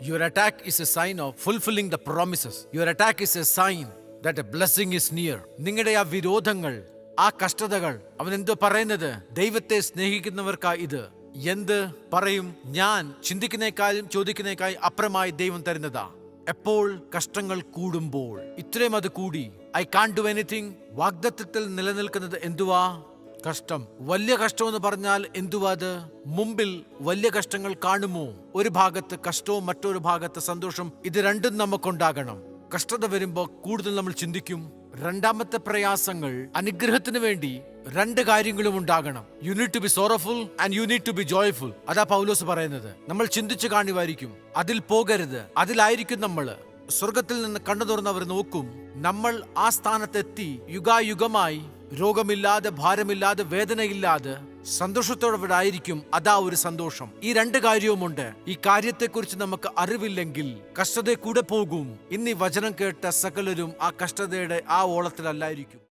Your attack is a sign of fulfilling the promises. Your attack is a sign that a blessing is near. നിങ്ങളുടെ ആ വിരോധങ്ങൾ, ആ കഷ്ടതകൾ, അവൻ എന്തോ പറയുന്നത്? ദൈവത്തെ സ്നേഹിക്കുന്നവർക്കാ ഇത്. എന്ത് പറയും? ഞാൻ ചിന്തിക്കുന്നേക്കാളും ചോദിക്കുന്നേക്കാളും അപ്പുറമായി ദൈവം തരുന്നതാ. എപ്പോൾ? കഷ്ടങ്ങൾ കൂടുമ്പോൾ. ഇത്രയും അത് കൂടി. I can do anything. വാഗ്ദത്തത്തിൽ നിലനിൽക്കുന്നത് എന്തുവാ? കഷ്ടം. വലിയ കഷ്ടം എന്ന് പറഞ്ഞാൽ എന്തുവാ അത്? മുമ്പിൽ വലിയ കഷ്ടങ്ങൾ കാണുമോ? ഒരു ഭാഗത്ത് കഷ്ടവും മറ്റൊരു ഭാഗത്ത് സന്തോഷം. ഇത് രണ്ടും നമുക്കുണ്ടാകണം. കഷ്ടത വരുമ്പോൾ കൂടുതൽ നമ്മൾ ചിന്തിക്കും. രണ്ടാമത്തെ പ്രയാസങ്ങൾ അനുഗ്രഹത്തിന് വേണ്ടി രണ്ട് കാര്യങ്ങളും ഉണ്ടാകണം. You need to be sorrowful and you need to be joyful. അതാ പൗലോസ് പറയുന്നത്. നമ്മൾ ചിന്തിച്ചു കാണുമായിരിക്കും, അതിൽ പോകരുത്, അതിലായിരിക്കും നമ്മൾ. സ്വർഗത്തിൽ നിന്ന് കണ്ണു തുറന്നവർ നോക്കും. നമ്മൾ ആ സ്ഥാനത്തെത്തി യുഗായുഗമായി രോഗമില്ലാതെ, ഭാരമില്ലാതെ, വേദനയില്ലാതെ സന്തോഷത്തോടെ ഇവിടെ ആയിരിക്കും. അതാ ഒരു സന്തോഷം. ഈ രണ്ട് കാര്യവുമുണ്ട്. ഈ കാര്യത്തെക്കുറിച്ച് നമുക്ക് അറിവില്ലെങ്കിൽ കഷ്ടത കൂടെ പോകും. ഇന്ന് ഈ വചനം കേട്ട സകലരും ആ കഷ്ടതയുടെ ആ ഓളത്തിലല്ലായിരിക്കും.